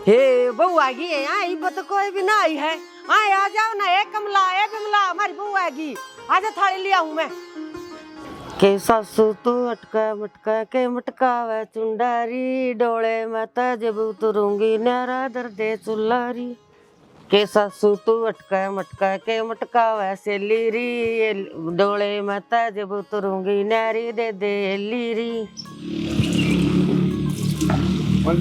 हे बहू आ गई है यहाँ, इब तो कोई भी ना आई है। हाँ आ जाओ ना, ए कमला ए बिमला, हमारी बहू आ गई। आजा थाली लिया हूँ मैं। के सासू तू अटका मटका के मटकावे चुंडारी, डोले में जब उतरूंगी नारा दर्दे चुल्लारी। के सासू तू अटका मटका के मटकावे सेलीरी, डोले में जब उतरूंगी नारी दे दे लीरी। वो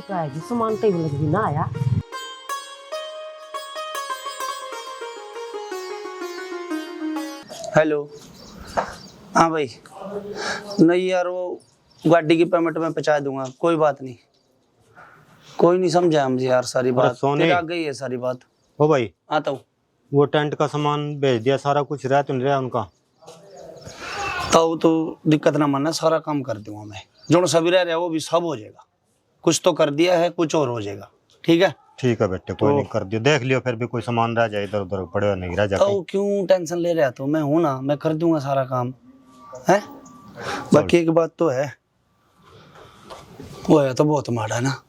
है सामान टेबल लग भी ना आया। हेलो। हाँ भाई, नहीं यार वो गाड़ी की पेमेंट मैं पहुंचा दूंगा, कोई बात नहीं। कोई नहीं समझा मुझे यार सारी बात, तेरे आ गई है सारी बात। हो भाई आता हूँ। वो टेंट का सामान भेज दिया, सारा कुछ रह तो नहीं रहा उनका। तो दिक्कत ना मानना, सारा काम कर दूंगा मैं। जो सभी रह रहा वो भी सब हो जाएगा। कुछ तो कर दिया है, कुछ और हो जाएगा। ठीक है? ठीक है बेटे, कोई नहीं, कर दियो। देख लियो फिर भी कोई सामान रह जाए इधर उधर पड़े नहीं रह जाए। तो क्यों टेंशन ले रहा? तो मैं हूं ना, मैं कर दूंगा सारा काम है। बाकी एक बात तो है, वो है तो बहुत माड़ा ना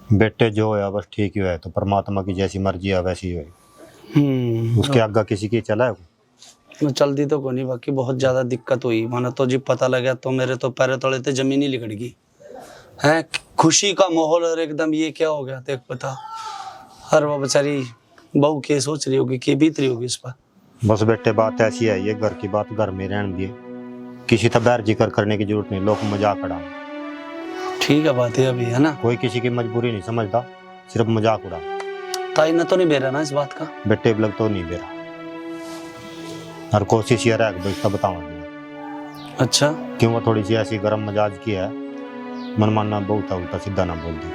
बेटे, जो है बस ठीक ही है। तो परमात्मा की जैसी मर्जी है वैसी ही है। उसके आगे किसी की चला है? चलती तो कोई नहीं, बाकी बहुत ज्यादा दिक्कत हुई। माना तो जी पता लगा तो मेरे तो पैर तले थे, जमीन ही लिकड़ गई है। खुशी का माहौल और एकदम ये क्या हो गया देख पता। हर वो बेचारी बहू के सोच रही होगी, के बीत रही होगी इस पर। बस बेटे बात ऐसी है, ये घर की बात घर में रहने दिए, किसी तबार जिक्र करने की जरूरत नहीं। लोग मजाक उड़ा। ठीक है बात है अभी, है ना? कोई किसी की मजबूरी नहीं समझता, सिर्फ मजाक उड़ा। ताई ने तो नहीं बेरा ना इस बात का? बेटे लग तो नहीं बेरा, हर कोशिश ये रहा इसका बताऊंगा। अच्छा क्यों? वो थोड़ी सी ऐसी गर्म मजाज की है, मन मानना बहुत उल्टा सीधा ना बोल दी।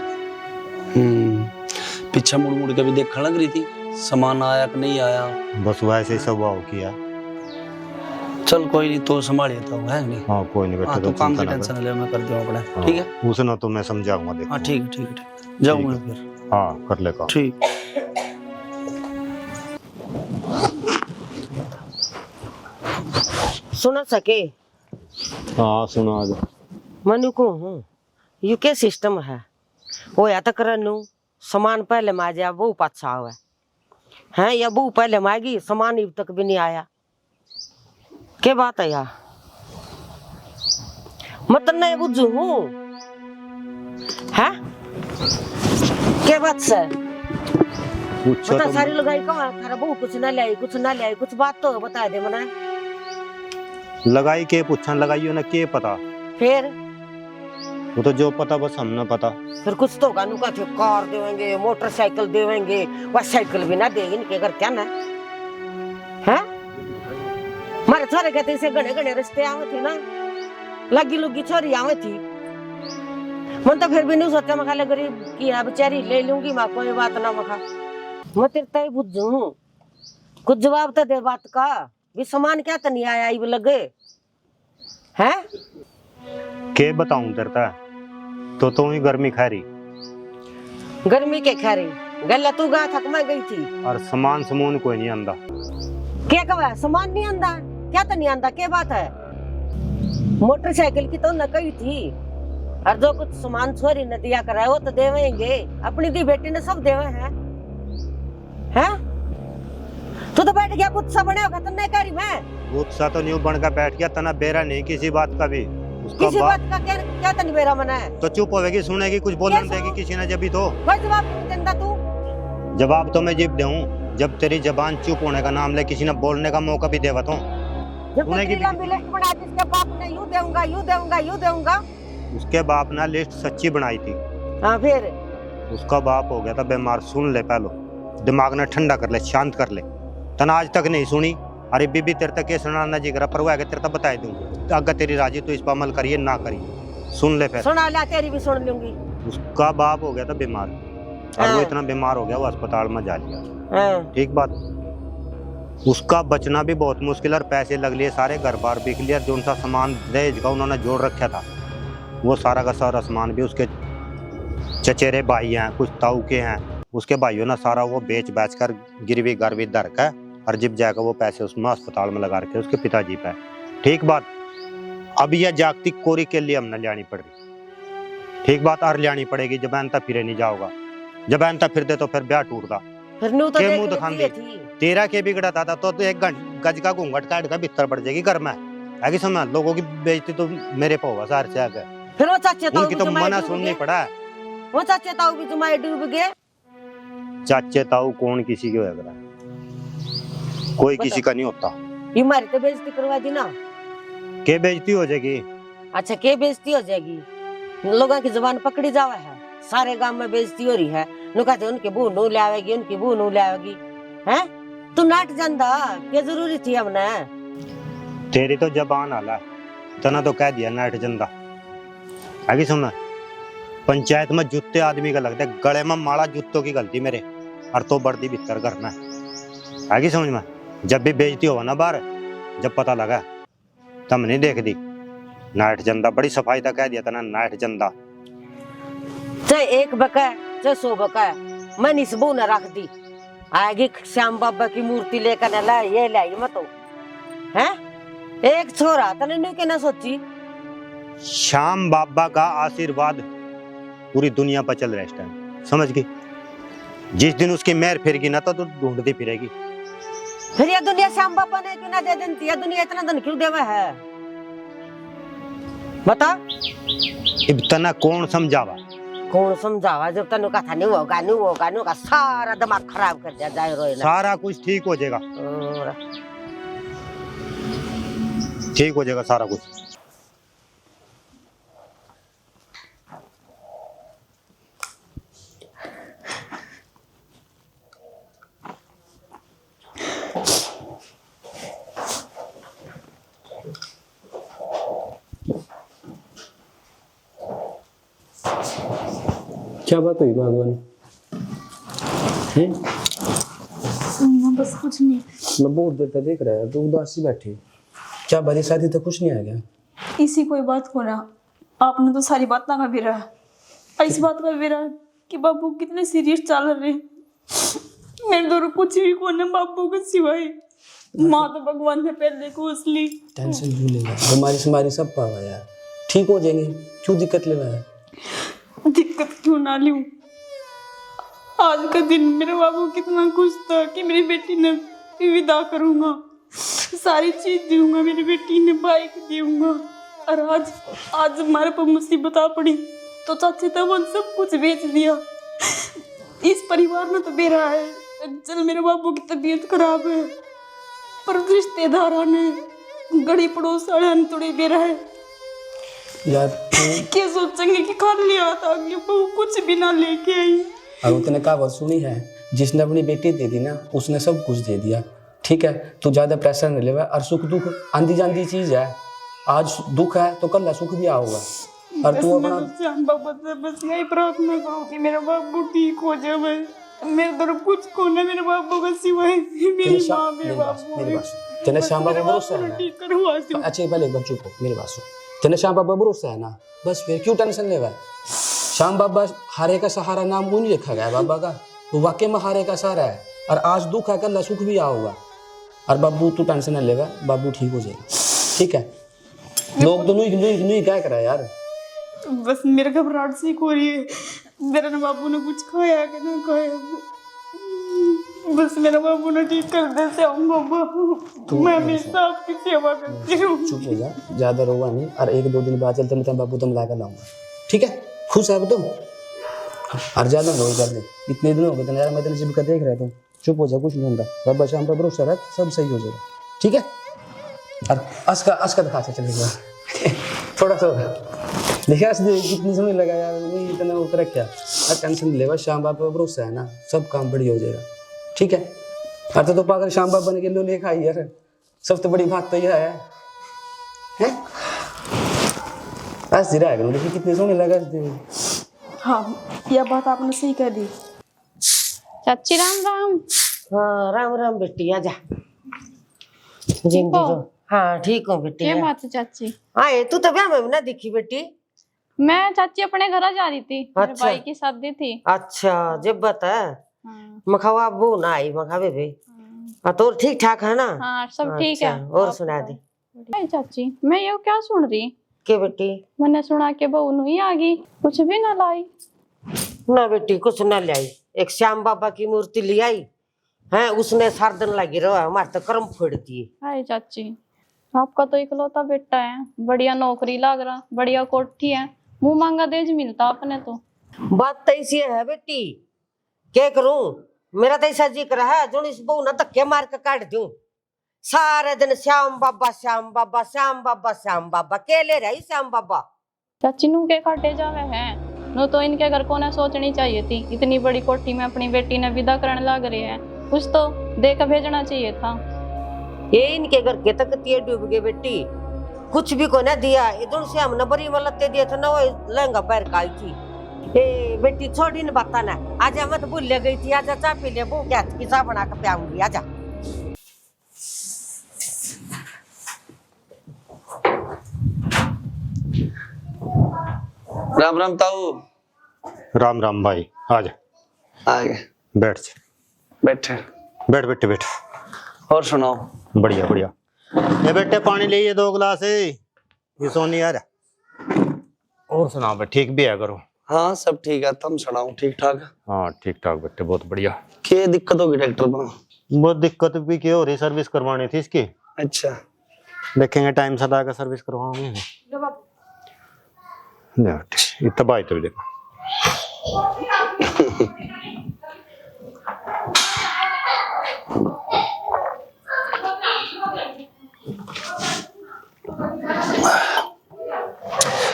पीछे मुड़ मुड़ के भी देखने लग रही थी, सामान आया कि नहीं आया। बस वैसे ही स्वभाव किया। चल कोई नहीं, तो संभालिए तो है नहीं। हाँ कोई नहीं बेटे, तो काम की टेंशन ले, मैं कर दूंगा अपने। ठीक है? उसने तो मैं समझाऊंगा। देखो हाँ ठीक है ठीक है ठीक, जाऊंगा फिर। हाँ कर ले काम। ठीक। सुन सके? हाँ सुना आज मनु को हूँ यू के सिस्टम है। वो या तक रनू सामान पहले माजा वो पाछा हुआ है, या वो पहले मांगी सामान अब तक भी नहीं आया। क्या बात है यार? मतलब नहीं बुझू हूँ है, क्या बात से बता। तो सारी लगाई कहाँ थारा बहू कुछ ना ले आई, कुछ ना ले आई, कुछ बात तो बता दे मना। लगाई के पूछन लगाइयो ना के पता, फिर वो तो जो पता बस हमने पता। फिर कुछ तो कानू का कार देवेंगे, मोटरसाइकिल देवेंगे, वह साइकिल भी ना देगी इनके घर क्या ना है। मारे छोरे कहते से गणे गणे रिश्ते आवे थे ना, लगी लुगी छोरी आवे थी। मन तो फिर भी नहीं सोचा, मखा गरीब की है बेचारी, ले लूंगी मैं, कोई बात ना। मखा मैं तेरे तय बुझू, कुछ जवाब तो दे बात का भी। सामान क्या तो नहीं आया इब लगे है। के बताऊं तेरता, तो ही गर्मी खा रही। गर्मी के खा रही गल तू गा थक मैं गई थी। और सामान समून कोई नहीं आंदा। क्या कहा सामान नहीं आंदा? क्या तो नहीं आंदा, क्या बात है? मोटरसाइकिल की तो न कही थी, और जो कुछ सामान छोरी न दिया करा वो तो देवेंगे। अपनी दी बेटी ने सब देवे हैं हैं? तू तो बैठ गया कुछ सा बने होगा तो नहीं करी मैं। गुस्सा तो नहीं बन का बैठ गया, तना बेरा नहीं किसी बात का भी। किसी बात का क्या तनी बेरा मना है? तो चुप होगी, सुनेगी, कुछ बोलने देगी किसी ने जब भी। तो कोई जवाब नहीं देता तू। जवाब तो मैं जिब दूं जब तेरी जबान चुप होने का नाम ले, किसी ने बोलने का मौका भी देवा। तो जब तेरी लंबी लिस्ट बना जिसके बाप ने यूं देऊंगा यूं देऊंगा यूं देऊंगा, उसके बाप ने लिस्ट सच्ची बनाई थी। हाँ फिर उसका बाप हो गया था बीमार। सुन ले, पहलो दिमाग ने ठंडा कर ले, शांत कर ले। तना आज तक नहीं सुनी। अरे बीबी तेरे तक सुनाना जी करा, पर वो आगे तेरे तक बता दूंगा। अगर तेरी राजी तो इस पर अमल करिए ना करिए। सुन ले फिर। सुना ला, तेरी भी सुन लूंगी। उसका बाप हो गया था बीमार, और वो इतना बीमार हो गया वो अस्पताल में जा लिया। ठीक बात। उसका बचना भी बहुत मुश्किल, और पैसे लग लिए सारे, घर बार बिक लिया। जो उनका सामान दहेज का उन्होंने जोड़ रखा था, वो सारा का सारा सामान भी उसके चचेरे भाई हैं, कुछ ताऊ के हैं, उसके भाइयों ने सारा वो बेच कर गिरवी गरवी धर कर और जब जाकर वो पैसे उसमें अस्पताल में लगा रखे उसके पिताजी पे। ठीक बात। अब यह जागतिक कोरी के लिए हमने लानी पड़ रही। ठीक बात, और लानी पड़ेगी जब एनता फिरे नहीं जाओगा। जब एनता फिर दे तो फिर ब्याह टूटता। फिर नू तो के देख मुंह दिखान लेती दे। थी। तेरा के बिगड़ा था तो एक गज का घूंघट काट का भीतर पड़ जाएगी घर में। आगे समझ, लोगों की बेइज्जती तो मेरे पे होगा सार से आगे। फिर वो चाचे ताऊ उनकी भी तो जुमाए मना डूब सुननी गए। पड़ा। वो चाचे ताऊ भी जुमाए डूब गए। चाचे ताऊ कौन किसी के होगा, कोई बता। किसी का नहीं होता। ये मारी तो बेइज्जती करवा दी ना। के बेइज्जती हो जाएगी? अच्छा, के बेइज्जती हो जाएगी? लोगों की जुबान पकड़ी जावा है, सारे गांव में बेइज्जती हो रही है। नु कहते उनकी बहू नू ले आवेगी, उनकी बहू नू ले आवेगी। हैं तू नाट जानदा क्या जरूरी थी हमने? तेरी तो जबान आला तना तो कह दिया नाट जंदा। आगे सुन, पंचायत में जूते आदमी का लगता है, गले में माला जूतों की गलती मेरे, और तो बढ़ती भीतर घर में। आगे समझ में, जब भी बेइज्जती हो ना बाहर, जब पता लगा तब नहीं देख दी नाट जंदा। बड़ी सफाई तक कह दिया था ना नाट जंदा। चाहे एक बका चाहे 100 बका, मैं इस बहू न रख दी। आएगी श्याम बाबा की मूर्ति लेकर न ला, ये लाई मत हो। हैं एक छोरा तने न्यू के ना सोची। श्याम बाबा का आशीर्वाद पूरी दुनिया पर चल रहा है इस टाइम, समझ गई? जिस दिन उसकी मेहर फिरेगी ना तो ढूंढती फिरेगी। फिर ये दुनिया श्याम बाबा ने क्यों ना दे देती? ये दुनिया इतना धन क्यों देवा है बता? इतना कौन समझावा? कौन समझावा? जब तनु कथा नहीं होगा नहीं होगा नहीं होगा, सारा दिमाग खराब कर दिया जाए रोए ना। सारा कुछ ठीक हो जाएगा, ठीक हो जाएगा सारा कुछ। क्या बात हुई भगवान? हैं? बस कुछ नहीं। मैं बहुत देर तक देख रहा है, तो उदास सी बैठी। क्या बारी शादी तो कुछ नहीं आ गया? इसी कोई बात को ना, आपने तो सारी बात ना का भी रहा। और इस बात का भी रहा कि बाबू कितने सीरियस चल रहे हैं। मेरे दो कुछ भी को ना बाबू के सिवाय। माँ तो भगवान ने पहले को उसली। टेंशन क्यों लेगा? हमारी समारी सब पावा यार, ठीक हो जाएंगे। क्यों दिक्कत ले रहा है? दिक्कत क्यों ना लूं? आज का दिन मेरा बाबू कितना खुश था कि मेरी बेटी ने विदा करूंगा, सारी चीज दूंगा, मेरी बेटी ने बाइक दूंगा। और आज हमारे पर मुसीबत आ पड़ी तो चाचे तब उन सब कुछ बेच दिया। इस परिवार में तो बेरा है, चल मेरे बाबू की तबीयत खराब है, पर रिश्तेदार ने गड़ी पड़ोस वाले ने थोड़ी बेरा है यार। क्या सोचेंगे कि खाली हाथ आ गई बहू कुछ भी ना लेके आई। और उतने कहावत सुनी है, जिसने अपनी बेटी दे दी ना उसने सब कुछ दे दिया। ठीक है, तू ज्यादा प्रेशर नहीं लेवा। और सुख दुख आंधी जांदी चीज है, आज दुख है तो कल सुख भी आओगा। और तू अपना श्याम बाबा से बस यही प्रार्थना करो कि मेरा बाबू ठीक हो जाए। मेरे तरफ कुछ को ना मेरे बाबू का सिवाय मेरी माँ मेरे बाबू तेने श्याम बाबा भरोसा है ना? ठीक करवा दूं। अच्छा पहले एक बार चुप हो, मेरी बात सुन। तेने श्याम बाबा भरोसा है ना? बस फिर क्यों टेंशन ले रहा है? श्याम बाबा हारे का सहारा नाम वो नहीं लिखा गया बाबा का, वो वाकई में हारे का सहारा है। और आज दुख है कल सुख भी आओगा। और बाबू तू टेंशन न लेगा, बाबू ठीक हो जाएगा। ठीक है, लोग तो नहीं क्या करा यार। बस मेरे घबराहट से हो रही है। मेरे बाबू ने कुछ खाया कि ना खाया, बस मेरा बाबू ने ठीक कर दे से बाबा। मैं हमेशा आपकी सेवा करती हूँ। चुप हो जा, ज्यादा रोवा नहीं। और 1-2 दिन बाद चलते मैं बाबू तुम लाकर लाऊंगा। ठीक है, खुश है अब तुम? और ज्यादा रो कर दे, इतने दिन हो गए यार, मैं तेरे जिब का देख रहा था। चुप हो जा, कुछ नहीं होता। बाबा शाम पर भरोसा रख, सब सही हो जाएगा। ठीक है, और असका दिखा से चलेगा। थोड़ा सा देखा कितनी समय लगा यार, वही इतना वो कर क्या। और टेंशन ले, बस श्याम बाबा पर भरोसा है ना, सब काम बढ़िया हो जाएगा। ठीक है, और तो पाकर श्याम बाबा ने के लो लेखा ही यार, सबसे बड़ी बात तो यह है। बस जीरा है, देखिए कितने सोने लगा। हाँ, यह बात आपने सही कह दी। चाची राम राम। हाँ राम राम बेटी, आजा। जिंदगी तो हाँ ठीक हूँ बेटी। क्या बात है चाची? हाँ तू तो ब्याह में भी ना दिखी बेटी। मैं चाची अपने घर जा रही थी, मेरे अच्छा। भाई की शादी थी। अच्छा जब बता हाँ। मखावा वो ना आई मखावे भी हाँ तो ठीक ठाक है ना? हाँ सब ठीक है। अच्छा, और आप सुना दे। बताओ। चाची मैं ये क्या सुन रही, के बेटी? मैंने सुना के बहू नहीं आ गई, कुछ भी ना लाई। ना बेटी कुछ न लाई, एक श्याम बाबा की मूर्ति ले आई है, उसने सार दिन लगी रहा, हमारे तो कर्म फोड़ दिए। हाय चाची, आपका तो इकलौता बेटा है, बढ़िया नौकरी लग रहा, बढ़िया कोठी है, मुंह मांगा दहेज मिलता अपने तो। बात तो ऐसी है बेटी, क्या करूं, मेरा तो ऐसा जिक्र है जो इस बहू ना धक्के मार के काट दूं। सारे दिन श्याम बाबा श्याम बाबा श्याम बाबा श्याम बाबा, के ले रही श्याम बाबा। चाची नू के काटे जावे हैं, नो तो इनके घर को ने सोचनी चाहिए थी, इतनी बड़ी कोठी में अपनी बेटी ने विदा करने लग रही है, कुछ तो दे के भेजना चाहिए था। ये इनके घर के तक तिये डूब गए बेटी, कुछ भी को ना दिया, इधर से हम न बड़ी मलते दिए थे ना, वो लहंगा पैर का आई थी। ए बेटी छोड़ी न बता ना, आजा मत भूल ले गई थी, आजा चाय पी ले, वो क्या किसा बना के पियाऊंगी, आजा। राम राम ताऊ। राम राम भाई, आ जा, आ गए, बैठ जा। बैठे। बैठ बेटे बैठ। और सुनाओ। बढ़िया बढ़िया। ये बेटे पानी ले, ये 2 गिलास है, ये सोनी आ रहा। और सुनाओ बे, ठीक भी है करो? हाँ सब ठीक है, तुम सुनाओ, ठीक ठाक? हाँ ठीक ठाक बेटे, बहुत बढ़िया। क्या दिक्कत होगी डॉक्टर बना? बहुत दिक्कत भी क्या हो रही, सर्विस करवानी थी इसकी। अच्छा देखेंगे टाइम से आकर सर्विस करवाओगे। बेटे इतना भाई तो देखो।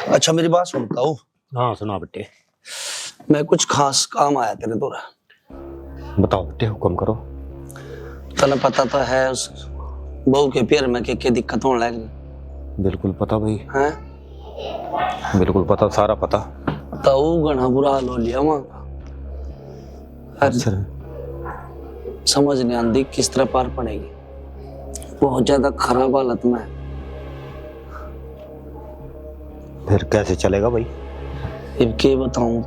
अच्छा मेरी बात सुनता हूँ। हाँ सुना बेटे। मैं कुछ खास काम आया तेरे द्वारा। बताओ बेटे, हुक्म करो। तने पता तो है उस बहू के पैर में के दिक्कत होने लग बिल्कुल पता भाई, है, बिल्कुल पता, सारा पता। तो वो घना बुरा हाल हो लिया वहां का। अच्छा समझ नहीं आती किस तरह पार पड़ेगी, बहुत ज्यादा खराब हालत में है। फिर कैसे चलेगा भाई? अब क्या बताऊं,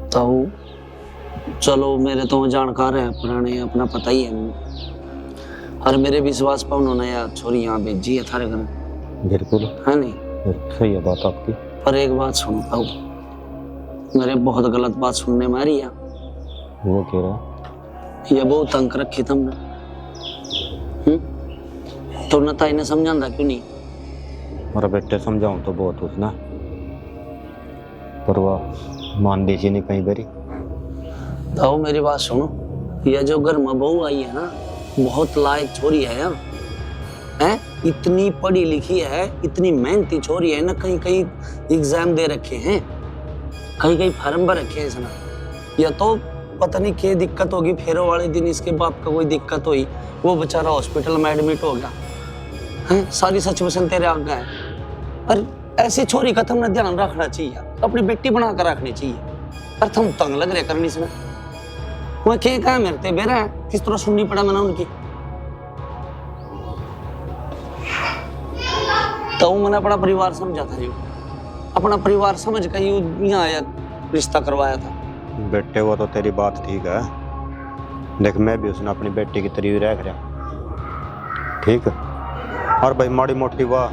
तो चलो मेरे तो जानकार है पुराने, अपना पता ही है, और मेरे विश्वास पर उन्होंने यार छोरी यहाँ भेजी है थारे घर, बिल्कुल है नहीं? सही है बात आपकी। पर एक बात सुनता हूँ, मेरे बहुत गलत बात सुनने में आ रही है। वो कह रहा ये बहुत तंग रखी तुमने, तो न ताई ने समझाता क्यों नहीं? मेरा बेटे समझाऊं तो बहुत उसना, पर वह मान दीजिए नहीं कहीं बरी। तो मेरी बात सुनो, ये जो घर में बहू आई है ना, बहुत लायक छोरी है यार, हैं? इतनी पढ़ी लिखी है, इतनी मेहनती छोरी है ना, कहीं कहीं एग्जाम दे रखे हैं, कहीं कहीं फार्म भर रखे हैं इसने। या तो पता नहीं क्या दिक्कत होगी, फेरों वाले दिन इसके बाप का कोई दिक्कत हुई, वो बेचारा हॉस्पिटल में एडमिट हो गया है। सारी सिचुएशन तेरे आगे है, और ऐसी छोरी का तुमने ध्यान रखना चाहिए, अपनी बेटी बना कर रखनी चाहिए। और तुम तंग लग रहे करनी से, वो क्या कहा मेरे ते बेरा है, किस तरह सुननी पड़ा मैंने उनकी। तो मैंने अपना परिवार समझा था, यू अपना परिवार समझ कर यू यहाँ आया, रिश्ता करवाया था। बेटे वो तो तेरी बात ठीक है, देख मैं भी उसने अपनी बेटी की तरह रख रहा, ठीक है। और भाई माड़ी मोटी वाह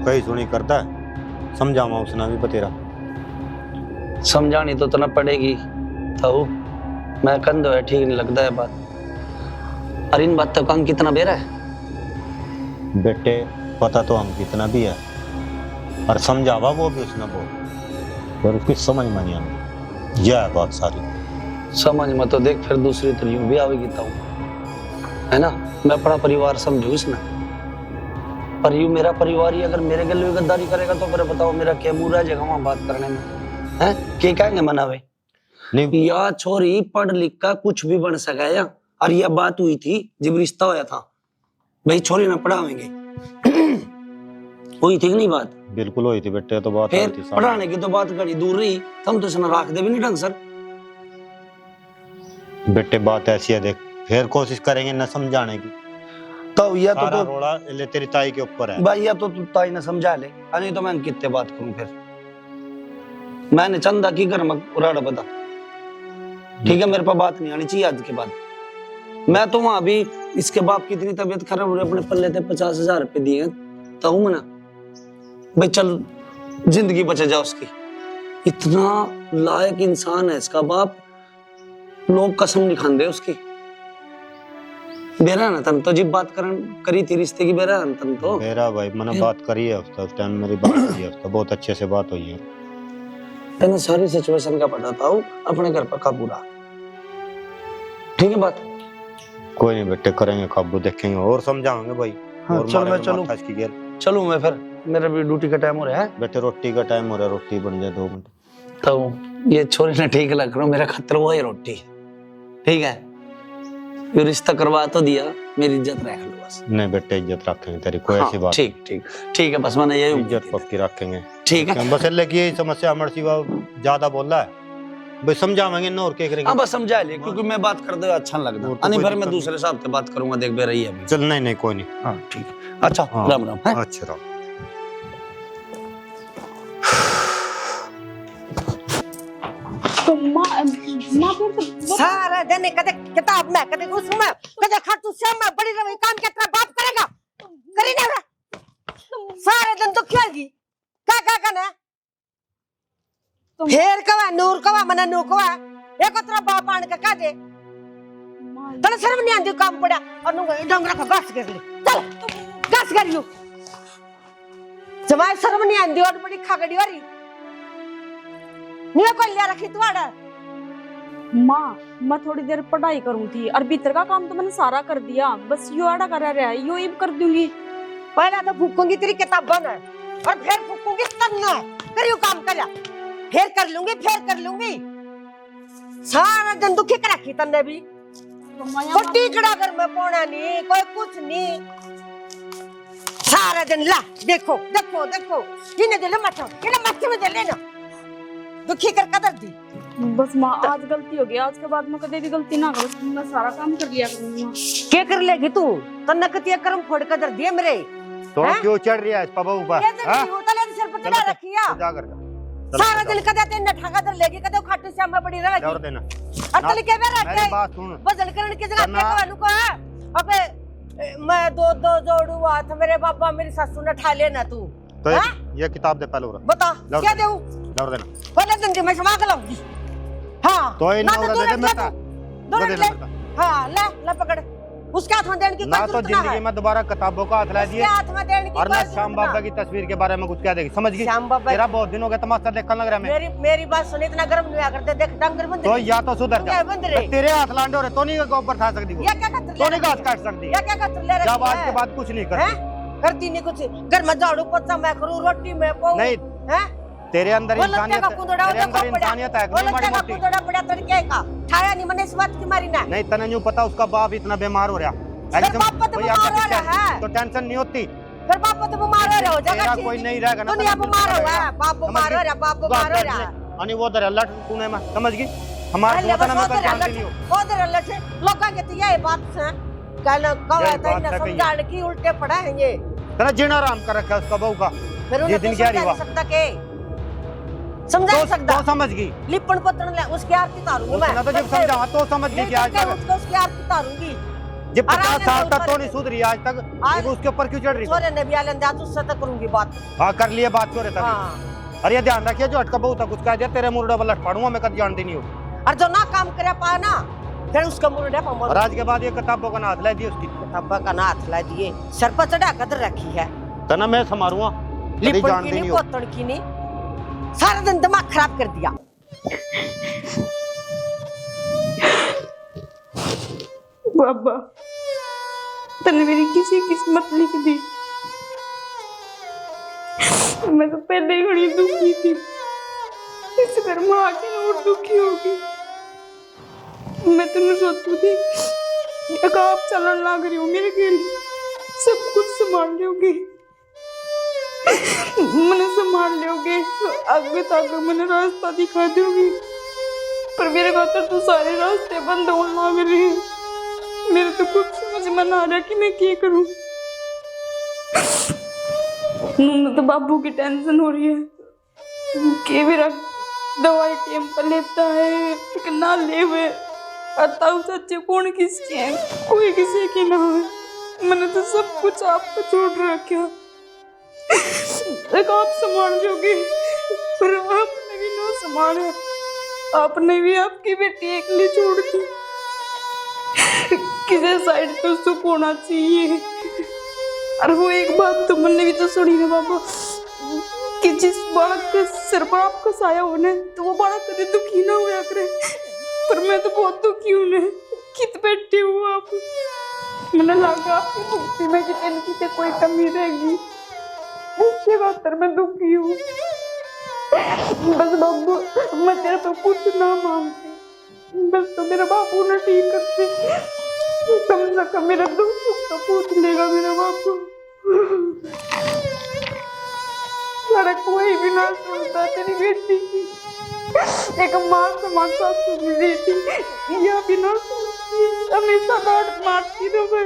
कहीं सुनी करता है, समझावा उसने भी बतेरा। समझानी तो तना पड़ेगी, तो मैं कंधो है, ठीक नहीं लगता है बात। और इन बात का काम कितना बेरा है बेटे, पता तो हम कितना भी है, और समझावा वो भी उसने बहुत, पर उसकी समझ में नहीं आती, यह है बात सारी। समझ में तो देख, फिर दूसरी तो यूं भी आवेगी ताऊ, है ना? मैं अपना परिवार समझू इसमें, पर यूं मेरा परिवार ही अगर मेरे गले में गद्दारी करेगा तो फिर बताओ मेरा क्या मुंह रह जाएगा वहां बात करने में, है? क्या कहेंगे मनावे? नहीं या छोरी पढ़ लिख का कुछ भी बन सका या, और यह बात हुई थी जब रिश्ता होया था, भाई छोरी ना पढ़ावेंगे हुई थी कि नहीं बात? बिल्कुल हुई थी बेटे, तो बात फिर थी पढ़ाने की तो बात घड़ी दूर रही, तुम तो सुना राख दे भी नहीं ढंग सर। बेटे बात ऐसी है, देख फिर कोशिश करेंगे न समझाने की, तो यह सारा तो रोड़ा ले तेरी ताई के ऊपर है। भाई, या तो तू ताई ने समझा ले, नहीं तो मैं कितने बात करूं फिर। मैंने चंदा की घर में उराड़ा बता, ठीक है? मेरे पास बात नहीं आनी चाहिए आज के बाद, मैं तो वहां भी इसके बाप की इतनी तबीयत खराब हो रही, अपने पल्ले थे 50,000 रुपए दिए तो मना भाई चल जिंदगी बचे जा उसकी। इतना लायक इंसान है इसका बाप, लोग कसम नहीं खाते उसकी। बेरा ना तन तो जी बात करी थी रिश्ते की, बेरा ना तन तो मेरा भाई मैंने बात करी है उसका, उस टाइम मेरी बात हुई है उसका, बहुत अच्छे से बात हुई है। तेने सारी सिचुएशन का पता था, अपने घर पर काबू रहा, ठीक है बात? कोई नहीं बेटे, करेंगे काबू, देखेंगे और समझाएंगे भाई। हाँ, और चल मैं मारेंगे चलूं। माथा इसकी गेल। चलूं मैं फिर, मेरा भी ड्यूटी का टाइम हो रहा है। बेटे रोटी का टाइम हो रहा है, रोटी बन जाए 2 मिनट। तो ये छोरी ने ठीक लग रहा, मेरा खतरा वो है रोटी, ठीक है? ये रिश्ता करवा तो दिया, मेरी इज्जत रख लो बस। नहीं बेटे इज्जत रखेंगे तेरी, कोई ऐसी बात ठीक ठीक ठीक है, बस मैंने यही इज्जत पक्की रखेंगे। ठीक है। बस लेकिन यही समस्या हमारे सिवा ज्यादा बोल रहा है भाई, समझावेंगे ना और क्या करेंगे। हाँ बस समझा ले, क्योंकि मैं बात करते हुए अच्छा नहीं और तो लगता। नहीं कोई फिर मैं दिक्कत दूसरे साहब से बात करूंगा, देख बे रही है अभी। चल नहीं नहीं कोई नहीं। हाँ ठीक है, अच्छा हाँ। राम राम। हैं? अच्छा राम। तो माँ फिर तो सारा दिन कदे किताब में, कदे उसमें, कदे खाटू श्याम में बड़ी रही, काम क्या तेरा बाप करेगा? करी नहीं रहा, सारे दिन तो खेलगी, क्या क्या करना? फेर कवा नूर कवा मना नू कवा, एक तेरा बाप आन के कह दे, तने शर्म नहीं आती काम पड़ा और नु डंगरा का घास कर ले, चल घास कर लो। जमाई शर्म नहीं आती और बड़ी खागड़ी हो रही, नहीं कोई लिया रखी तुम्हारा। माँ मैं थोड़ी देर पढ़ाई करूँ थी और भीतर का काम तो मैंने सारा कर दिया, बस यो आड़ा करा रहा है, यो इब कर दूंगी। पहले तो फूकूंगी तेरी किताब बंद है और फिर फूकूंगी तन्ना, करियो काम कर जा, फिर कर लूंगी। सारा दिन दुखी कर रखी तन्ने भी, कोई टीकड़ा घर में पौना नहीं, कोई कुछ नहीं, सारा दिन ला देखो देखो देखो, इन्हें दे ले मच्छर में दे लेना, दुखी कर कदर दी। बस माँ आज गलती हो गई, आज के बाद मैं कभी भी गलती ना करूँ, मैं सारा काम कर लिया करूँगा। क्या कर लेगी तू? तन्ना कतिया कर्म फोड़ कदर दिए मेरे, तो हैं? क्यों चढ़ रही है इस पबा ऊपर? क्या कर रही हो? तले सिर पर चढ़ा रखिया, जा कर सारा दिन कदे तेन ठगा दर लेगी, कदे खाटू श्याम में बड़ी रहेगी और देना। और तले के बेरा मेरी बात सुन, वजन करने की जगह पे कवानु को है। अबे मैं दो जोड़ू हाथ, मेरे बाबा मेरी सासू ने ठा लेना तू। तो हाँ? ये किताब दे पहले, बता लौट क्या दे। देऊं? और देना पहले दिन में समा के लाऊंगी। हाँ तो इन ना और तो दे दे दो बेटा, दो दे ले, बेटा। हाँ ले पकड़, उसके हाथ में देने की ना कोई तो जरूरत ना जिंदगी है, में दोबारा किताबों का हाथ ला उसके दिए हाथ में देने की और ना कोई श्याम जरूरत बाबा की तस्वीर के बारे में कुछ क्या देगी, समझ गई? श्याम बाबा तेरा बहुत दिन हो गया तमाशा देखने लग रहा है मैं। मेरी बात सुन, इतना गर्म नहीं करते, देख डंगर बंद तो या तो सुधर जा, बंद रे, तेरे हाथ लांडे हो रहे तो नहीं के ऊपर था सकती वो, या क्या कर तो नहीं घास काट सकती, या क्या कर ले जब आज के बाद कुछ नहीं करती। करती नहीं कुछ, घर में झाड़ू पोछा मैं करूं, रोटी मैं पाऊं, नहीं हैं? तेरे अंदर वो इंसानियत, लत्ते का कुंदड़ा तेरे अंदर इंसानियत है, वो माड़ी लत्ते का मोटी। कुंदड़ा पड़ा तड़के का, ठाया नहीं मैंने इस बात की मारी ना। नहीं तने यूं पता उसका बाप इतना बीमार हो रहा फिर बाप तो बीमार हो रहा है, तो टेंशन नहीं होती। फिर बाप तो बीमार हो रहा हो तेरा जाएगा, कोई नहीं रहेगा ना, दुनिया तने बीमार हो रहेगा। रहा है, बाप बीमार हो रहा है, बाप बीमार हो रहा है। अनि वो दर लट तूने में समझ गई, हमारे अरे तो ना मैं बस कर जानती नहीं हूं। वो दर लट लोगों के तो ये बात से कहना कहो यही तो बात इन्हें है कि समझाने की उल्टे पड़ा है ये, तेरा जीना आराम कर रखा है उसका बहू का, फिर ये उन्हें दिन तो क्या समझा रिवा नहीं सकता के समझा नहीं सकता, तो समझ गई लिपण पत्तन ले उसकी आरती तारूंगी मैं, उसने तो जब समझा तो समझ गई कि आज तक उसको उसकी आरती तारूंगी। जब 50 आराम साल से तक तो ऊपर नहीं सुधरी आज तक, आज- तो उसके ऊपर क्यों चढ़ रही? सोरे ने भी आलन दाद उससे तक करूंगी बात। हाँ कर लिए बात क्यों रहता? हाँ अरे ये ध्यान रखिए जो अटका बहू तक कुछ कह दिया तेरे मुर्डा वाला फाड़ूंगा मैं, कभी जानती नहीं हूँ। और जो ना काम करे पाए ना फिर उसका मुंडा और पाऊंगा। आज के बाद ये किताबों का हाथ ला दी उसकी, किताबा का ना हाथ ला दिए, सर पर चढ़ा कदर रखी है, तो ना मैं संभालूंगा, कभी लिपण की जानती नहीं नहीं हो। पोतन की नहीं, सारा दिन दिमाग खराब कर दिया। बाबा तने मेरी किसी किस्मत लिख दी, मैं तो पहले ही बड़ी दुखी थी, इस घर में आके और दुखी होगी। मैं तेन सोचू थी एक आप चलन लग रही हो मेरे के लिए, सब कुछ संभाल लोगे, मैंने संभाल लोगे, आगे तक मैंने रास्ता दिखा दोगी, पर मेरे खातर तो सारे रास्ते बंद होने लग रहे हैं। मेरे तो कुछ समझ में ना आ रहा कि मैं क्या करूं। मुझे तो बाबू की टेंशन हो रही है कि मेरा दवाई टाइम पर लेता है कि ना ले, बताओ सच्चे कौन किसके है, कोई किसी के ना है। मैंने तो सब कुछ आपको छोड़ रखा, एक आप संभाल जोगे, पर आपने भी ना संभाला। आपने भी आपकी बेटी अकेली छोड़ दी। किसी साइड तो सुख होना चाहिए। और वो एक बात तो मैंने भी तो सुनी ना बाबा, कि जिस बालक के सिर पर आपका साया होने तो वो बालक कभी दुखी ना हुआ करे। पर मैं तो बहुत दुखी हूँ ने, कित बैठे हो आप। मैंने लगा आपकी भक्ति में कितनी कोई कमी रहेगी, इसके खातर मैं दुखी हूँ। बस बाबू मैं तेरे तो कुछ ना मांगती, बस तो मेरा बापू ने ठीक करते, कम से कम मेरा दुख तो पूछ लेगा मेरा बापू। अरे कोई भी ना सुनता तेरी बेटी की, एक माँ समान सासू भी देती, यह भी ना सुनती, हमेशा डांट मारती रहे।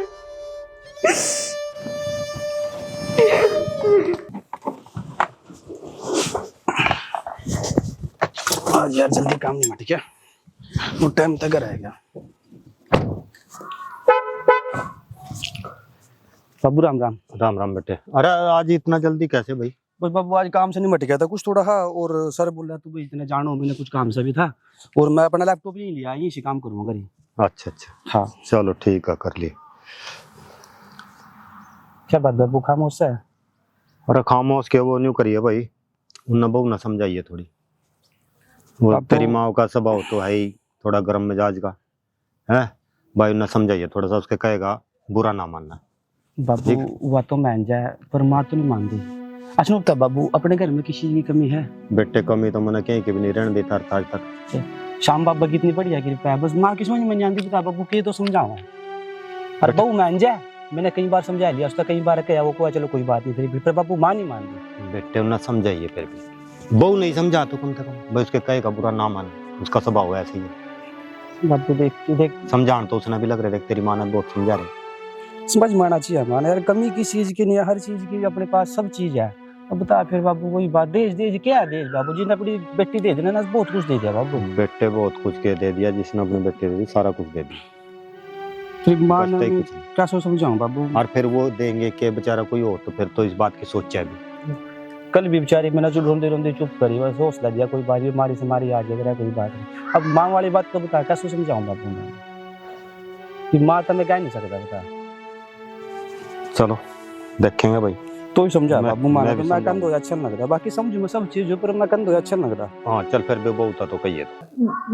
आज यार जल्दी काम नहीं मट गया, वो टाइम तक रहेगा। बाबू राम राम। राम राम बेटे। अरे आज इतना जल्दी कैसे भाई? बस बाबू आज काम से नहीं मट गया था कुछ थोड़ा, और सर बोल रहा तू भाई इतने जानो, मैंने कुछ काम से भी था, और मैं अपना लैपटॉप नहीं लिया, यहीं से काम करूँगा घरी। अच्छा अच्छा, हाँ चलो ठीक है, कर लिए। क्या बात बाबू खामोश है? अरे खामोश के वो न्यू करिए भाई, उन बहू ना समझाइए थोड़ी। वो बापू- तेरी माँ का स्वभाव तो है ही थोड़ा गर्म मिजाज का है भाई, उन्हें समझाइए थोड़ा सा, उसके कहेगा बुरा ना मानना। बाबू वह तो मान जाए पर माँ तो नहीं मानती। अच्छा रुकता बाबू, अपने घर में किसी की कमी है? बेटे कमी तो मैंने कहीं की भी नहीं रहने देता आज तक। शाम बाबा कितनी बढ़िया कृपा है, बस माँ की समझ में नहीं आती, बता बाबू के तो समझाओ। अरे बहू मान जाए, मैंने कई बार समझा लिया, उसका कई बार कहा वो को चलो कोई बात नहीं, फिर बाबू माँ नहीं मान रही। बेटे उन्हें समझाइए, फिर भी बहू नहीं समझा तो कम से कम भाई उसके कहेगा बुरा ना माने, उसका स्वभाव ऐसे ही है। बाबू देख समझान तो उसने भी लग रहे, देख तेरी माँ ने बहुत समझा रहे। समझ में आना चाहिए हमारे यार, कमी किस चीज की नहीं है, हर चीज की अपने पास सब चीज है। अब बता फिर बाबू वही बात, देश क्या है देश बाबू, जिन्हें अपनी बेटी दे देना ना बहुत कुछ दे दिया बाबू। बेटे बहुत कुछ के दे दिया, जिसने अपनी बेटी दे दी सारा कुछ दे दिया, फिर माँ बचता ही ने कुछ नहीं। क्या सोच समझाऊं बाबू? और फिर वो देंगे के बेचारा कोई हो तो फिर तो इस बात की सोचा भी। कल भी बेचारी मैंने जो रोंदे रोंदे चुप करी, बस हौसला दिया कोई बात मारी से मारी आ जाएगा कोई बात नहीं। अब माँ वाली बात तो बता, कैसे समझाऊं बाबू मैं कि माँ तो मैं कह नहीं सकता, बता। चलो देखेंगे भाई, तो ही समझा बाबू, माना भी तो मैं समझाऊंगा। कंधो अच्छा नहीं लगता, बाकी समझू मैं सब चीज पर मैं कंधो अच्छा नहीं लगता। हाँ चल फिर भी बहुत था तो कहिए।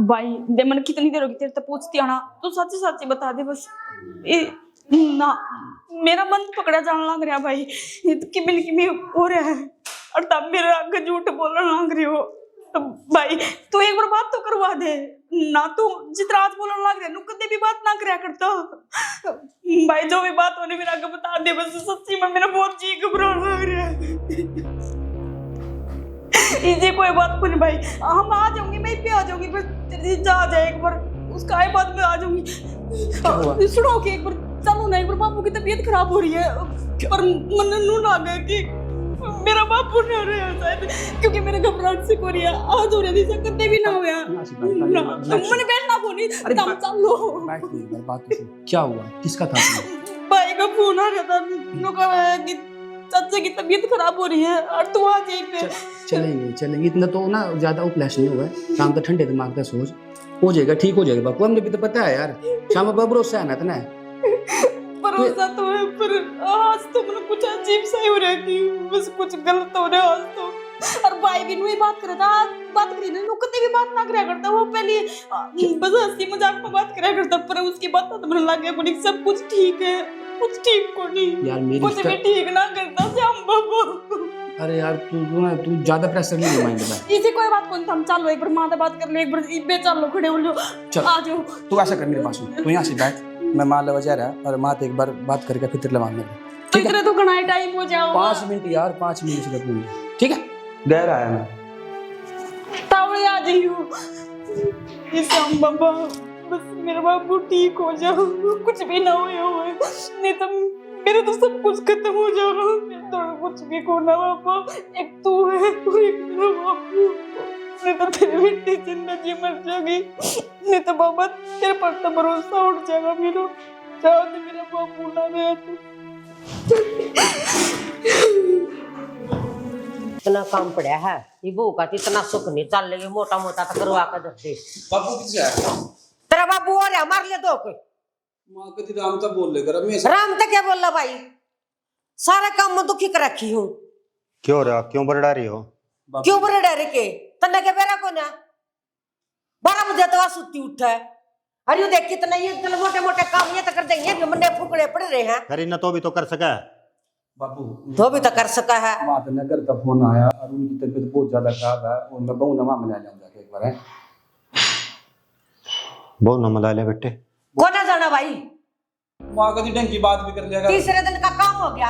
भाई दे मैंने कितनी देर होगी तेरे से पूछती आना, तू सच्ची सच्ची बता दे बस। ए, ना मेरा मन पकड़ा जाने लग रहा भाई, ये तो किमी हो रहा है, और तब मेरे आगे झूठ बोलने लग रही हो। तो भाई तू एक बार बात तो करवा दे ना, तू जितना आज बोलने लग रहा है कभी भी बात ना करया करता। भाई जो भी बात होने मेरे आगे बता दे बस, सच्ची में मेरा बहुत जी घबराने लग रहा है। इसे कोई बात को नहीं भाई, हम आ जाऊंगी, मैं पे आ जाऊंगी, बस तेरी जा जाए एक बार, उसका आए बाद में आ जाऊंगी। सुनो कि एक बार चलो ना, एक बार बापू की तबीयत खराब हो रही है, पर मन नू लगा कि मेरा बापू ना रहा शायद, क्योंकि मेरे घबराहट से को रिया आज हो रही थी, कभी भी ना होया ना मैंने बैठना को नहीं, तुम चलो बैठ नहीं बात क्या हुआ, किसका था? भाई का फोन आ रहा था, नो कहा कि चाचा की तबीयत खराब हो रही है और तू आ जाए पे। चलेंगे इतना तो ना ज्यादा उपलैश नहीं हुआ है, शाम तक ठंडे दिमाग का सोच हो जाएगा, ठीक हो जाएगा बापू, हमें भी तो पता है यार, शाम बाबा भरोसा है ना इतना। भरोसा तो है पर आज तो मैंने कुछ अजीब सा ही हो रहा है कि बस कुछ गलत हो रहा है आज तो। और भाई भी नहीं बात कर रहा था, आज बात करी ना, कभी भी बात ना करा करता, वो पहले बस हंसी मजाक में बात करा करता, पर उसकी बात तो मैंने लग गया कुछ सब कुछ ठीक है, कुछ ठीक को नहीं यार मेरी कुछ भी ठीक ना करता श्याम बाबू। अरे यार तू ज्यादा प्रेशर नहीं माइंड में, इसे कोई बात कौन, हम चलो एक बार माँ से बात कर ले, एक बार इबे चलो खड़े हो लो, आ जाओ। तू ऐसा कर मेरे पास, तू यहाँ से बैठ, मैं माँ लगा जा रहा और माँ एक बार बात करके फिर तेरे लगा तो इतने तो घना टाइम हो जाओ, 5 मिनट यार, 5 मिनट से लगूंगी, ठीक है? गैर आया मैं तावड़े आ जाइयो इसे हम बाबा, बस मेरा बाबू ठीक हो जाओ, कुछ भी ना हो, नहीं तो मेरा तो सब कुछ खत्म हो जाएगा, मेरा तो कुछ भी को ना बाबा, एक तू है और एक मेरा बाबू। नहीं तो तेरी बेटी जिंदगी मर जाएगी, नहीं तो बाबा तेरे पर तो भरोसा उठ जाएगा मेरा। जाओ दे मेरा बाबू ना गया तू। इतना काम पड़ा है ये बहू का तो इतना सुख नहीं चल रही, मोटा मोटा तो करवा कर दे। बापू किसे आया? तेरा बाबू और है, मार ले दो कोई। माँ कति राम तो बोल ले कर मैं राम तो क्या बोल रहा भाई, सारे काम में दुखी कर रखी हूँ। क्यों रहा, क्यों बरड़ा रही हो? क्यों बड़े डरे के तन्ने के बेरा को ना 12 बजे तो सुती उठा है। अरे ये देख कितना ये इतने मोटे मोटे काम ये तो कर देंगे, जो मंडे फुकड़े पड़ रहे हैं। अरे न तो भी तो कर सका है बापू। तो भी तो कर सका है। माता नगर का फोन आया और उनकी तबीयत बहुत ज्यादा खराब है और मैं बहु नमा मिला जाऊं जाके एक बार है। बहु न मिला ले बेटे। कौन जाना भाई, माँ कति ढंग की बात भी कर लिया। तीसरे दिन का काम हो गया,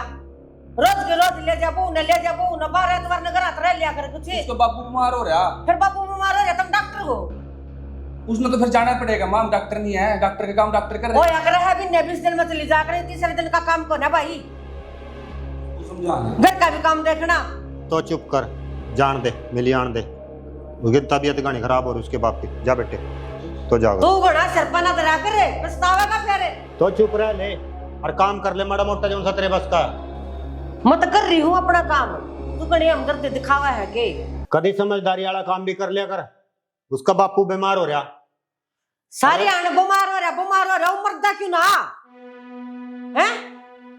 रोज के रोज ले जा बहू ने ले जा बहू ने 12 एतवार नगर आत रह लिया कर कुछ। उसका बापू बीमार हो रहा, फिर बाबू बीमार हो जाए तुम डॉक्टर हो। उसने तो फिर जाना पड़ेगा। माँ डॉक्टर नहीं है, डॉक्टर का काम डॉक्टर कर ओ रहे हैं। अगर है भी 20 दिन में चली जाकर तीसरे दिन का काम को ना भाई, समझाना घर का भी काम देखना। तो चुप कर, जान दे, मिली आन दे। उसकी तबीयत गानी खराब हो रही उसके बाप की। जा बेटे तो जाओ। तू घोड़ा सरपना दरा कर पछतावेगा फिर। तो चुप रह ले और काम कर ले माड़ा मोटा जो तेरे बस का। मैं तो कर रही हूँ अपना काम, तू कहीं हमदर्द दिखावा है के। कभी समझदारी वाला काम भी कर लिया कर। उसका बापू बीमार हो रहा, सारी आने बीमार हो रहा मरदा क्यों ना है?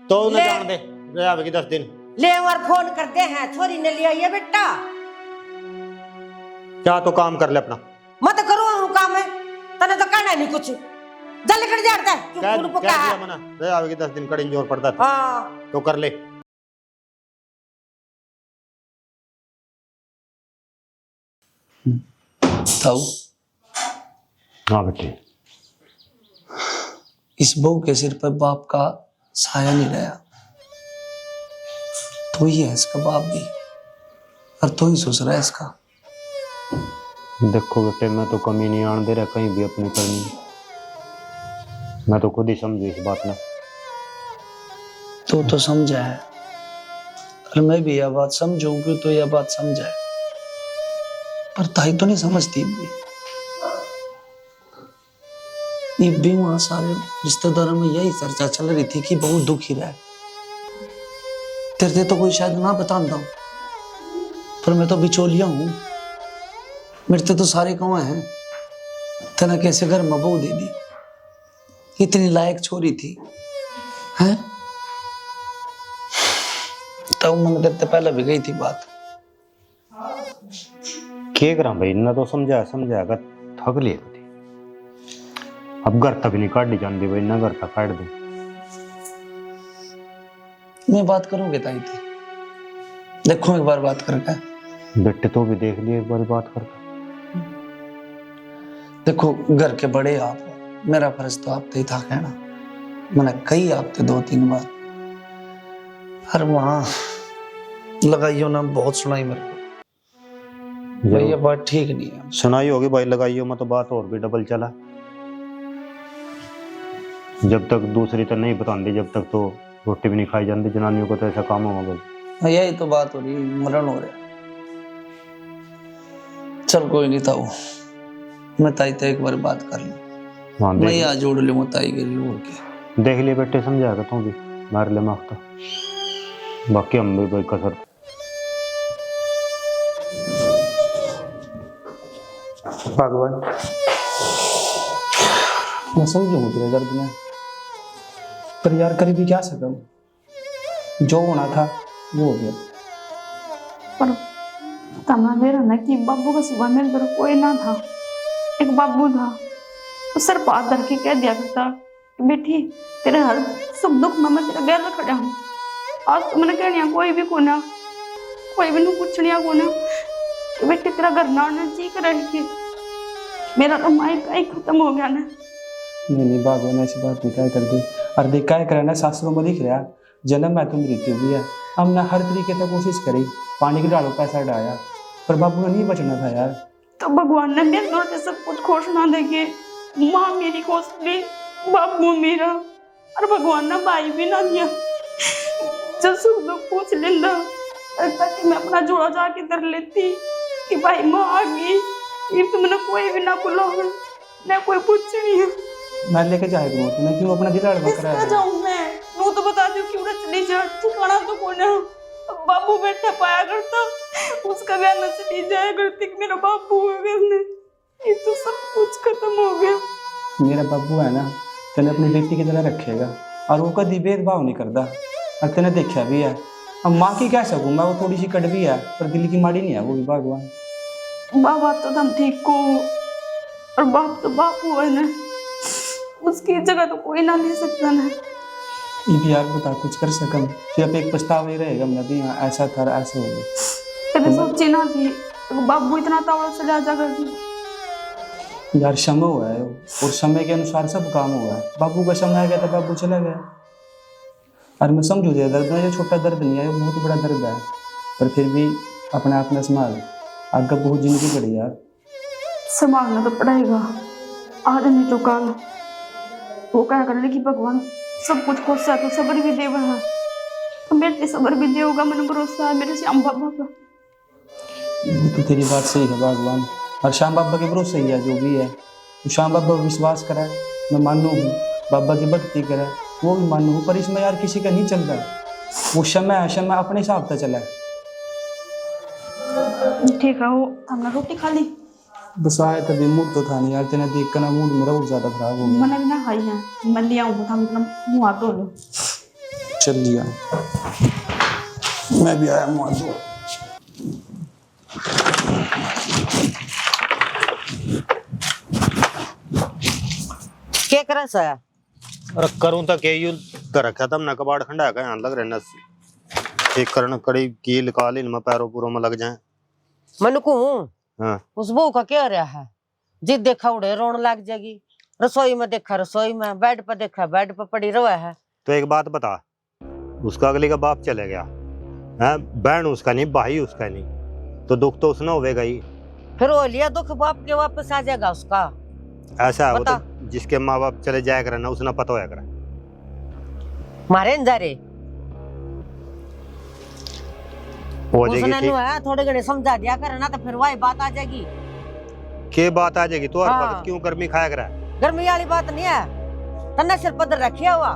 तो उन्हें जान दे, रह आवेगी 10 दिन। ले और फोन करते हैं छोरी ने लिया ये बेटा। क्या तो काम कर ले अपना। मत करो हूँ काम है, तने तो कहना नहीं कुछ, जल कर जाता है क्यों कह खून पुका दिया है। मना, रह आवेगी 10 दिन कड़ी जोर पड़ता था हाँ तो कर ले। ताऊ, हाँ बेटे। इस बहू के सिर पर बाप का साया नहीं रहा। तो ही है इसका बाप भी और तो ही ससुर है इसका। देखो बेटे, मैं तो कमी नहीं आन दे रहा कहीं भी अपनी करनी। मैं तो खुद ही समझू इस बात में। तो समझा है और मैं भी यह बात समझूंगी तो यह बात समझा है, पर ताई तो नहीं समझती। ये भी वहां सारे रिश्तेदारों में यही चर्चा चल रही थी कि बहुत दुखी रहा। तेरे तो कोई शायद ना बताता हूं, पर मैं तो बिचौलिया हूं। मेरे तो सारे कौन हैं, तना कैसे घर में बहू दे दी। इतनी लायक छोरी थी हैं, तब मन करते पहले भी गई थी बात। क्या करा भाई, इतना तो समझाएगा थक लिए थी। अब घर तक नहीं काट दी जाती भाई, ना घर तक काट दे। मैं बात करूंगी ताई थी, देखो एक बार बात करके। बेटे तो भी देख लिए एक बार बात करके। देखो घर के बड़े आप हो, मेरा फर्ज तो आप ही था कहना। मैंने कही आपसे 2-3 बार, हर वहां लगाइयो ना बहुत सुनाई मेरे को भाई, ये बात ठीक नहीं है। सुनाई होगी भाई, लगाइयो मैं तो बात और भी डबल चला। जब तक दूसरी तो नहीं बताती, जब तक तो रोटी भी नहीं खाई जाती जनानियों को, तो ऐसा काम होगा भाई। यही तो बात हो रही, मरण हो रहा। चल कोई नहीं ताऊ, मैं ताई से एक बार बात कर लूं। हाँ मैं यहाँ जोड़ लूँ ताई के लिए और क्या। देख लिए बेटे, समझाएगा तू भी, मार ले माफता। बाकी हम भी भाई कसर। भगवान मैं समझूंगा तेरे दर्द में, पर यार करी भी क्या सकूं। जो होना था वो हो गया। पर तना मेरा ना कि बाबू का सिवा मेरे घर कोई ना था। एक बाबू था, तो सर पात धर के कह दिया करता, बेटी तेरे हर सुख दुख में मैं तेरा गैर खड़ा हूँ। आज तो मैंने कहनिया कोई भी कोना, कोई भी नहीं पूछनिया कोना, बेटी तेरा घर ना आना जी कर रही। मेरा तो माई का ही खत्म हो गया ना। नहीं भगवान ऐसी बात नहीं क्या कर दी। और देख क्या करना, शास्त्रों में लिख रहा जन्म में तुम मृत्यु भी है। हमने हर तरीके से कोशिश करी, पानी के डालो पैसा डाया, पर बाबू ने नहीं बचना था यार। तो भगवान ने मेरे दूर से सब कुछ घोषणा देके, माँ मेरी कोसली, बाबू मेरा, और भगवान ने भाई भी ना दिया। जब सुख दुख पूछ लेंदा ताकि मैं अपना जोड़ा जाके धर लेती, कि भाई माँ आ गई, फिर तुमने कोई भी ना बुलाओगे, ना कोई पूछे नहीं है। मैं लेके जाएगा वो तूने क्यों अपना दिल हड़बड़ा किसका कराया? जाऊं मैं? नू तो बता दो क्यों ना चली जा, ठिकाना तो कौन है? अब बाबू बैठा पाया करता, उसका भी आना चली जाया करती कि मेरा बाबू है घर में। ये तो सब कुछ खत्म हो गया। मेरा बाबू है ना, तेने अपनी बेटी की तरह रखेगा और वो कभी भेदभाव नहीं करता। और तेने देखा भी है, अब माँ की कह सकूँ मैं, वो थोड़ी सी कड़वी है पर दिल की माड़ी नहीं है वो भी भगवान। बाबा तो तुम ठीक हो, और बाप तो बापू है ना, उसकी जगह तो कोई ना ले सकता ना। ये भी यार बता कुछ कर सकम, फिर अब एक पछतावा ही रहेगा मैं भी, हाँ ऐसा था ऐसा हो गया। कभी सोची ना थी तो बाबू इतना तावड़ा से जा कर। यार समय हुआ है और समय के अनुसार सब काम हुआ है। बाबू का समय आ गया था, बाबू चला गया। और मैं समझू दिया दर्द में, ये छोटा दर्द नहीं है, ये बहुत बड़ा दर्द है, पर फिर भी अपने आप में संभाल, आगे बहुत जिंदगी पड़ी यार। संभालना तो पड़ेगा, आज नहीं तो कल। वो क्या कर कि भगवान सब कुछ खुश है तो सब्र भी देवा है, तो बेटे सब्र भी देगा, मैंने भरोसा है मेरे श्याम बाबा पर। वो तो तेरी बात सही है भगवान, और श्याम बाबा के भरोसे ही है जो भी है। तो श्याम बाबा विश्वास करे, मैं मानू हूँ, बाबा की भक्ति करे वो भी मानू हूँ, पर इसमें यार किसी का नहीं चल रहा। वो समय है, समय अपने हिसाब से चला है। ठीक है, वो हमने रोटी खा ली। बस आए तभी मूड तो था नहीं यार, तेने देख कर ना मूड मेरा बहुत ज्यादा खराब हो गया। मैंने भी ना खाई है, मैं ले आऊँ, हम अपना मुँह हाथ धो लो। चल लिया, मैं भी आया मुँह धो। क्या कर रहा है? अरे करूं तो के यू कर रखा था, हमने कबाड़ खंडा का यहाँ लग रहना एक करण कड़ी की निकाल ली, मैं पैरों पूरों में लग जाए। मन को हाँ उस बहू का क्या रहा है, जिद देखा उड़े रोन लग जाएगी, रसोई में देखा रसोई में, बेड पर देखा बेड पर पड़ी रहा है। तो एक बात बता, उसका अगली का बाप चले गया है, बहन उसका नहीं, भाई उसका नहीं, तो दुख तो उसने होगा ही। फिर वो लिया दुख बाप के वापस आ जाएगा उसका। ऐसा है वो बता। तो जिसके माँ बाप चले जाया करे ना, उसने पता होया करे। मारे जा रे हो जाएगी उसने ठीक। है थोड़े घने समझा दिया करे ना, तो फिर वही बात आ जाएगी। के बात आ जाएगी, तो हर हाँ। वक्त क्यों गर्मी खाया करे? गर्मी वाली बात नहीं है, तन्ने सिर पदर रखिया हुआ।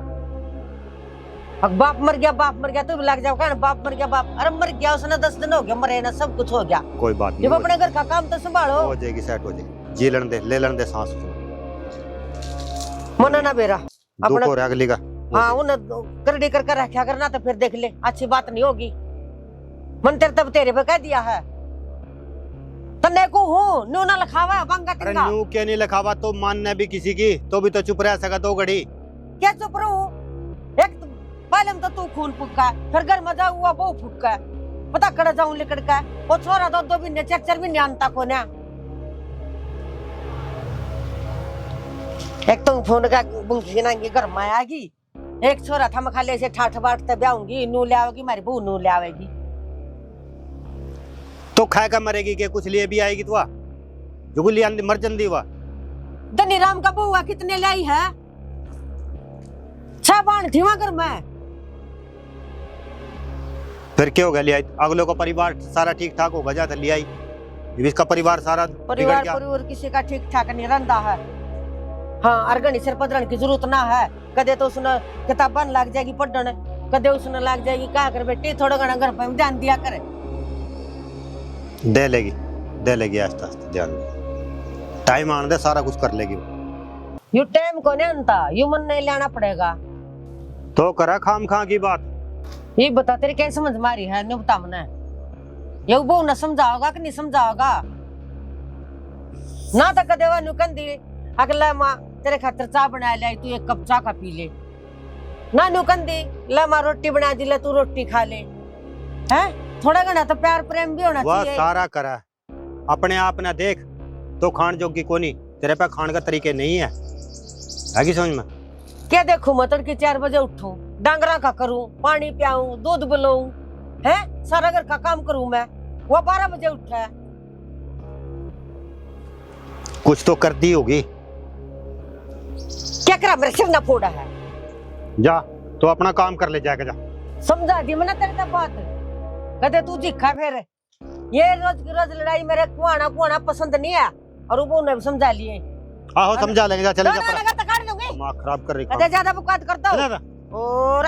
अब बाप मर गया तू भी लग जाओ कहना बाप मर गया बाप। अरे मर गया उसने 10 दिन हो गया, मरे ना, सब कुछ हो गया। कोई बात जब नहीं, अपने घर का काम तो संभालो। हो जाएगी, सेट हो जाएगी, जी लेने दे, ले लेने दे सांस। मना ना बेरा दुख अपना। हो रहा अगली का। हाँ उन्हें करडी कर रखा करना, तो फिर देख ले अच्छी बात नहीं होगी। मन तेरे तब तेरे पे कह दिया है, तन्ने को हूँ न्यू ना लिखावा है बंगा अरे तिनका। न्यू क्या नहीं लिखावा, तो मानना भी किसी की, तो भी तो चुप रह सका दो घड़ी। क्या चुप रहूं? एक तो पहले में तो तू खून फूका है, फिर घर में जाऊ हुआ वो फूका है, पता कड़ा जाऊं लिकड़ का। वो छोरा दो भी चार भी जानता को ना। एक तो फोन का बुंगी ना घर में आएगी, एक छोरा था मैं खाली ऐसे ठाठ बाट तब आऊंगी, नू ले आओगी मारी बहू, नू ले आवेगी। तो खाए का मरेगी के कुछ लिए भी आएगी तो जो लिया मर जंदी हुआ। धनी राम का बउआ कितने लाई है? 6 बाण थी वहां घर में। फिर क्या होगा, लिया अगले को परिवार सारा ठीक ठाक होगा, जाता लिया इसका परिवार सारा परिवार परिवार किसी का ठीक ठाक नहीं रहता है। हाँ अरगनी सिर पदरन की जरूरत ना है, कदे तो उसने किताबन लग जाएगी पढ़ने, कदे उसने लग जाएगी क्या कर बेटी थोड़ा घना घर पर ध्यान दिया करे। दे लेगी आस्ते आस्ते ध्यान, टाइम आने दे, सारा कुछ कर लेगी। यू टाइम को नहीं अंता, यू मन नहीं लेना पड़ेगा। तो करा खाम खा की बात। ये बता तेरी क्या समझ मारी है, नहीं बता मने ये बहू न समझाओगा कि नहीं समझाओगा ना, तो कदे वा नुकंदी अगला माँ तेरे खातिर चाय बना ले, तू एक कप चाय का पी ले ना, नुकंदी ले माँ रोटी बना दी ले, तू रोटी खा ले। हैं थोड़ा घना तो प्यार प्रेम भी होना वह चाहिए। सारा करा अपने आप ना देख, तो खान जोगी को नहीं, तेरे पे खान का तरीके नहीं है कि समझ में? क्या देखूं मैं तड़के 4 बजे उठूं, डांगरा का करूं, पानी पियाऊं, दूध पिलाऊं, हैं सारा घर का काम करूं मैं, वो 12 बजे उठा है। कुछ तो करती होगी। क्या करा मेरे सिर ना फोड़ा है? जा तो अपना काम कर ले, जाके जा। समझा दी मैंने तेरे तब बात, कहते तू जिखा फिर ये रोज की रोज लड़ाई मेरे कुआना कुआना पसंद नहीं है, और वो ने भी समझा लिए। आहो समझा लेंगे, चले जा दिमाग दिमाग खराब कर रही ज्यादा बकवास करता चले जा। हो और